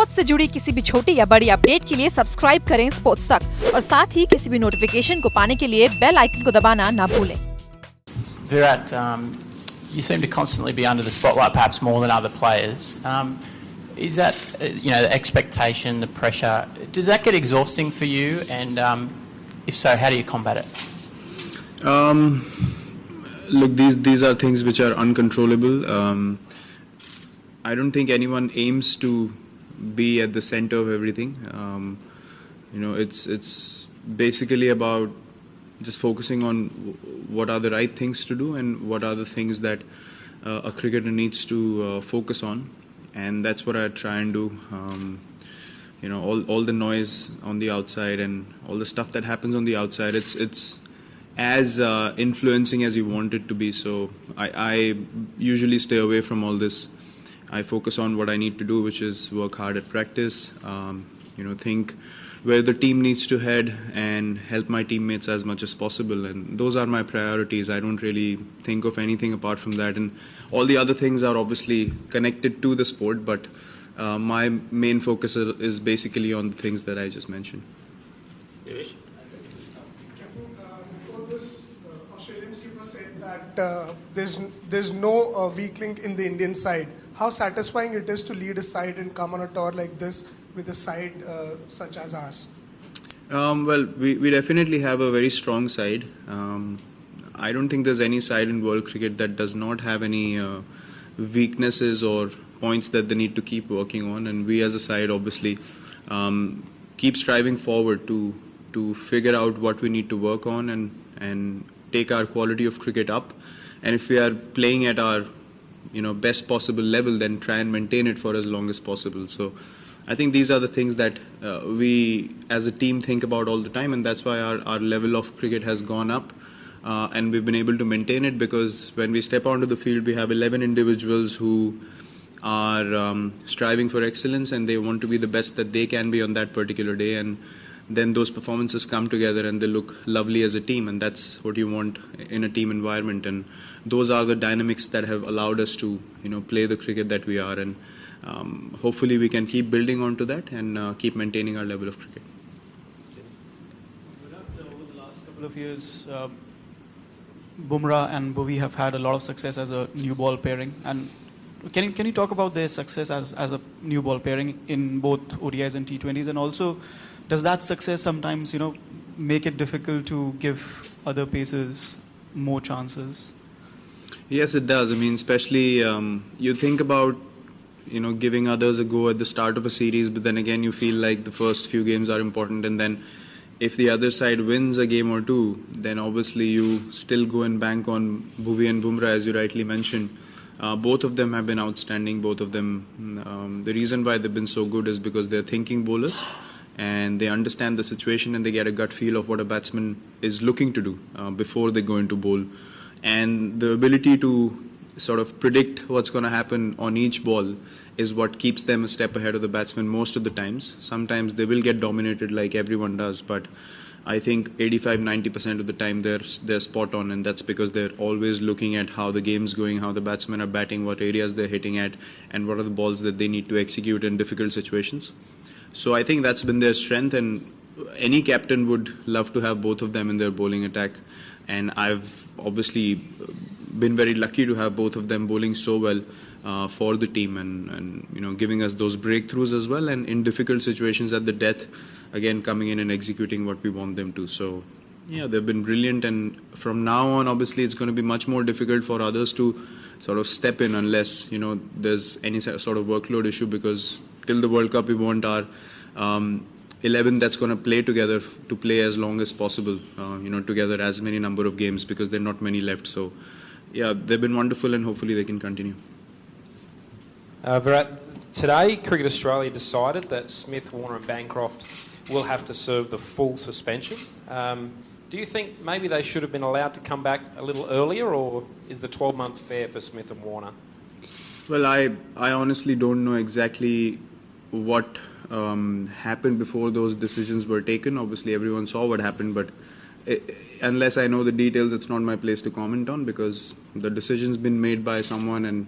Sports से जुड़ी किसी भी छोटी या बड़ी अपडेट के लिए सब्सक्राइब करें स्पोर्ट्स तक और साथ ही किसी भी नोटिफिकेशन को पाने के लिए बेल आइकन को दबाना ना भूलें। Virat, you seem to constantly be under the spotlight, perhaps more than other players. Is that, the expectation, the pressure, does that get exhausting for you? And if so, how do you combat it? Look, these are things which are uncontrollable. I don't think anyone aims to be at the center of everything. It's basically about just focusing on what are the right things to do and what are the things that a cricketer needs to focus on, and that's what I try and do. All the noise on the outside and all the stuff that happens on the outside, it's as influencing as you want it to be. So I usually stay away from all this. I focus on what I need to do, which is work hard at practice, think where the team needs to head and help my teammates as much as possible. And those are my priorities. I don't really think of anything apart from that. And all the other things are obviously connected to the sport, but my main focus is basically on the things that I just mentioned. Before this, Australian skipper said that there's no weak link in the Indian side. How satisfying it is to lead a side and come on a tour like this with a side such as ours? Well, we definitely have a very strong side. I don't think there's any side in world cricket that does not have any weaknesses or points that they need to keep working on. And we as a side obviously keep striving forward to figure out what we need to work on and take our quality of cricket up. And if we are playing at our best possible level, then try and maintain it for as long as possible. So I think these are the things that we as a team think about all the time, and that's why our level of cricket has gone up, and we've been able to maintain it, because when we step onto the field, we have 11 individuals who are striving for excellence, and they want to be the best that they can be on that particular day, and then those performances come together and they look lovely as a team, and that's what you want in a team environment. And those are the dynamics that have allowed us to play the cricket that we are, and hopefully we can keep building onto that and keep maintaining our level of cricket. Over the last couple of years, Bumrah and Bhuvi have had a lot of success as a new ball pairing. And can you talk about their success as a new ball pairing in both ODIs and T20s? And also, does that success sometimes make it difficult to give other pacers more chances? Yes, it does. I mean, especially you think about giving others a go at the start of a series, but then again you feel like the first few games are important, and then if the other side wins a game or two, then obviously you still go and bank on Bhuvi and Bumrah, as you rightly mentioned. Both of them have been outstanding. Both of them, the reason why they've been so good is because they're thinking bowlers, and they understand the situation and they get a gut feel of what a batsman is looking to do before they go into bowl. And the ability to sort of predict what's going to happen on each ball is what keeps them a step ahead of the batsman most of the times. Sometimes they will get dominated like everyone does, but I think 85-90% of the time they're spot on, and that's because they're always looking at how the game's going, how the batsmen are batting, what areas they're hitting at, and what are the balls that they need to execute in difficult situations. So I think that's been their strength, and any captain would love to have both of them in their bowling attack. And I've obviously been very lucky to have both of them bowling so well for the team, and giving us those breakthroughs as well, and in difficult situations at the death, again coming in and executing what we want them to. So yeah, they've been brilliant, and from now on obviously it's going to be much more difficult for others to sort of step in unless there's any sort of workload issue, because till the World Cup we want our 11 that's going to play together to play as long as possible, together as many number of games, because there are not many left. So yeah, they've been wonderful, and hopefully they can continue. Virat, today Cricket Australia decided that Smith, Warner and Bancroft will have to serve the full suspension. Do you think maybe they should have been allowed to come back a little earlier, or is the 12 months fair for Smith and Warner? Well, I honestly don't know exactly what happened before those decisions were taken. Obviously everyone saw what happened, but unless I know the details, it's not my place to comment on, because the decision's been made by someone, and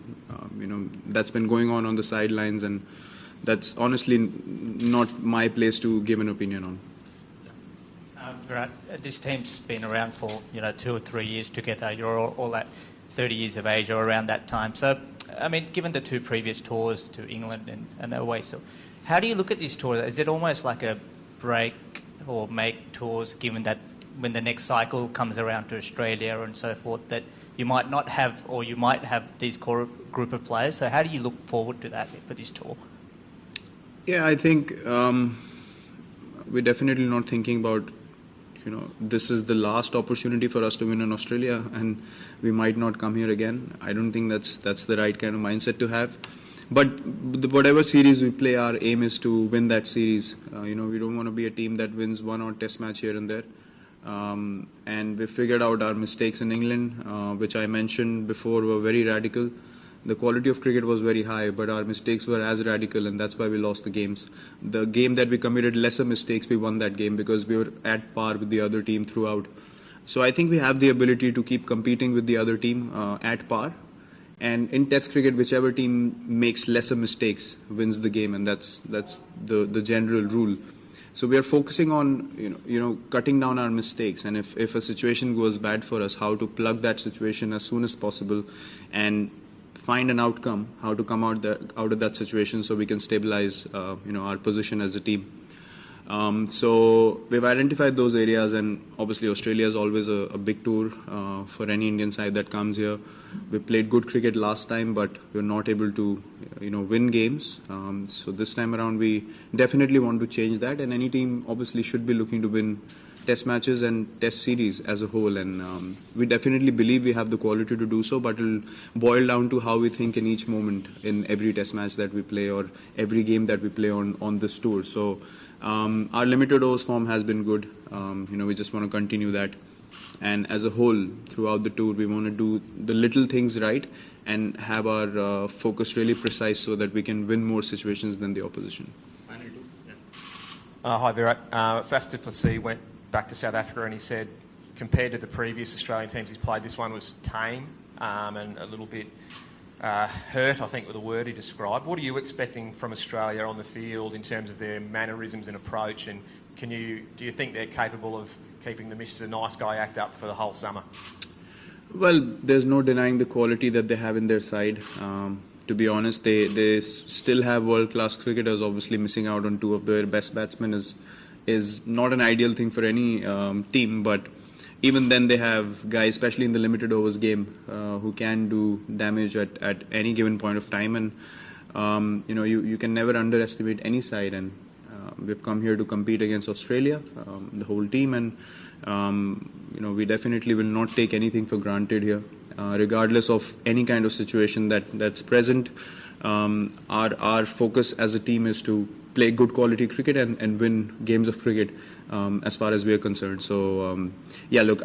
that's been going on the sidelines, and that's honestly not my place to give an opinion on. Virat, this team's been around for 2 or 3 years together. You're all at 30 years of age or around that time. So, I mean, given the 2 previous tours to England and away, so how do you look at this tour? Is it almost like a break or make tours, given that when the next cycle comes around to Australia and so forth, that you might not have, or you might have these core group of players? So how do you look forward to that for this tour? Yeah, I think we're definitely not thinking about, this is the last opportunity for us to win in Australia and we might not come here again. I don't think that's the right kind of mindset to have. But whatever series we play, our aim is to win that series. We don't want to be a team that wins one odd test match here and there. And we figured out our mistakes in England, which I mentioned before were very radical. The quality of cricket was very high, but our mistakes were as radical, and that's why we lost the games. The game that we committed lesser mistakes, we won that game because we were at par with the other team throughout. So I think we have the ability to keep competing with the other team at par. And in Test cricket, whichever team makes lesser mistakes wins the game, and that's the general rule. So we are focusing on cutting down our mistakes, and if a situation goes bad for us, how to plug that situation as soon as possible, and find an outcome, how to come out of that situation so we can stabilize our position as a team. So we've identified those areas, and obviously Australia is always a big tour for any Indian side that comes here. We played good cricket last time, but we were not able to win games. So this time around we definitely want to change that, and any team obviously should be looking to win test matches and test series as a whole, and we definitely believe we have the quality to do so, but it'll boil down to how we think in each moment in every test match that we play or every game that we play on this tour. So our limited overs form has been good. We just want to continue that, and as a whole throughout the tour we want to do the little things right and have our focus really precise so that we can win more situations than the opposition. Hi Virat. Faf du Plessis went back to South Africa and he said compared to the previous Australian teams he's played, this one was tame and a little bit hurt, I think, with the word he described. What are you expecting from Australia on the field in terms of their mannerisms and approach, and do you think they're capable of keeping the Mr. Nice Guy act up for the whole summer? Well, there's no denying the quality that they have in their side. To be honest, they still have world-class cricketers. Obviously missing out on 2 of their best batsmen is not an ideal thing for any team, but even then they have guys, especially in the limited overs game, who can do damage at any given point of time, and you can never underestimate any side, and we've come here to compete against Australia, the whole team, and we definitely will not take anything for granted here, regardless of any kind of situation that's present. Our focus as a team is to play good quality cricket and win games of cricket as far as we are concerned. So look,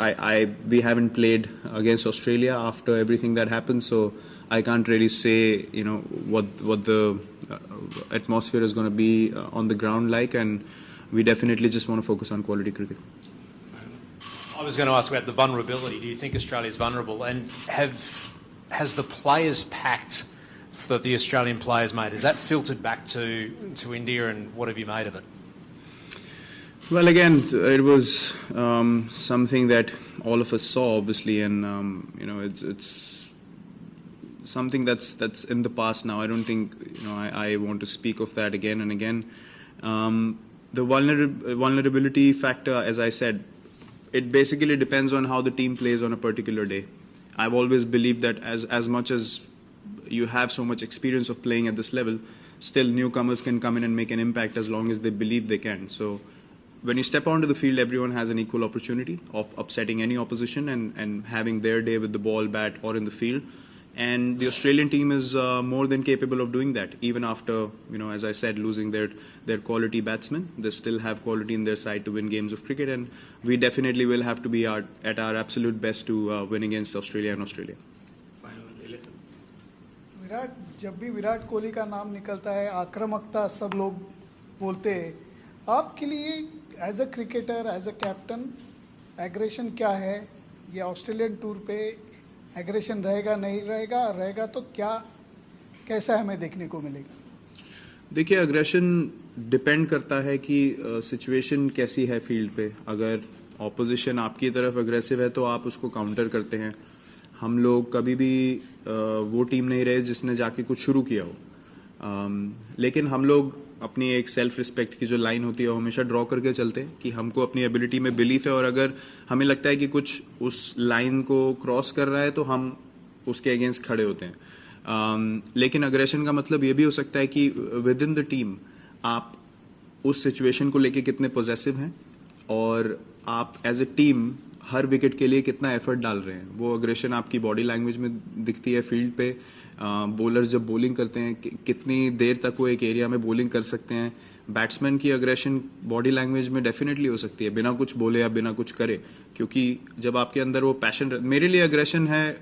we haven't played against Australia after everything that happened, so I can't really say what the atmosphere is going to be on the ground like, and we definitely just want to focus on quality cricket. I was going to ask about the vulnerability. Do you think Australia's vulnerable, and has the players packed that the Australian players made, has that filtered back to India, and what have you made of it? Well, again, it was something that all of us saw, obviously, and it's something that's in the past now. I don't think I want to speak of that again and again. The vulnerability factor, as I said, it basically depends on how the team plays on a particular day. I've always believed that as much as you have so much experience of playing at this level, still newcomers can come in and make an impact as long as they believe they can. So when you step onto the field, everyone has an equal opportunity of upsetting any opposition and having their day with the ball, bat, or in the field. And the Australian team is more than capable of doing that. Even after, as I said, losing their quality batsmen, they still have quality in their side to win games of cricket, and we definitely will have to be at our absolute best to win against Australia and Australia. Virat, जब भी विराट कोहली का नाम निकलता है आक्रामकता सब लोग बोलते हैं, आपके लिए as a cricketer, as a captain, aggression क्या है? ये ऑस्ट्रेलियन टूर पे एग्रेशन रहेगा, नहीं रहेगा, रहेगा तो क्या, कैसा हमें देखने को मिलेगा? देखिए, अग्रेशन डिपेंड करता है कि सिचुएशन कैसी है फील्ड पे. अगर ऑपोजिशन आपकी तरफ अग्रेसिव है तो आप उसको काउंटर करते हैं. हम लोग कभी भी वो टीम नहीं रहे जिसने जाके कुछ शुरू किया हो. लेकिन हम लोग अपनी एक सेल्फ रिस्पेक्ट की जो लाइन होती है वो हमेशा ड्रॉ करके चलते हैं कि हमको अपनी एबिलिटी में बिलीफ है, और अगर हमें लगता है कि कुछ उस लाइन को क्रॉस कर रहा है तो हम उसके अगेंस्ट खड़े होते हैं. लेकिन अग्रेशन का मतलब ये भी हो सकता है कि विद इन द टीम आप उस सिचुएशन को लेके कितने पॉजेसिव हैं और आप एज ए टीम हर विकेट के लिए कितना एफर्ट डाल रहे हैं. वो अग्रेशन आपकी बॉडी लैंग्वेज में दिखती है फील्ड पे. बॉलर्स जब बॉलिंग करते हैं कितनी देर तक वो एक एरिया में बॉलिंग कर सकते हैं. बैट्समैन की अग्रेशन बॉडी लैंग्वेज में डेफिनेटली हो सकती है बिना कुछ बोले या बिना कुछ करे, क्योंकि जब आपके अंदर वो पैशन. मेरे लिए अग्रेशन है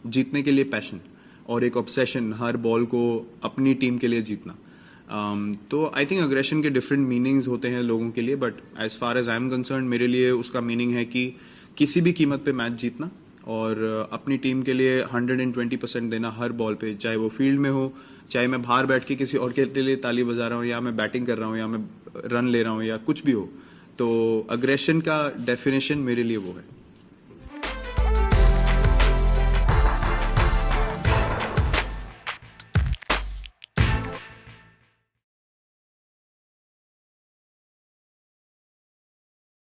जीतने के लिए पैशन और एक ऑब्सेशन, हर बॉल को अपनी टीम के लिए जीतना. तो आई थिंक अग्रेशन के डिफरेंट मीनिंग्स होते हैं लोगों के लिए, but as far as I am concern मेरे लिए उसका मीनिंग है कि किसी भी कीमत पे मैच जीतना और अपनी टीम के लिए 120% देना हर बॉल पे, चाहे वो फील्ड में हो, चाहे मैं बाहर बैठ के किसी और के लिए ताली बजा रहा हूँ या मैं बैटिंग कर रहा हूँ या मैं रन ले रहा हूँ या कुछ भी हो. तो अग्रेशन का डेफिनेशन मेरे लिए वो है.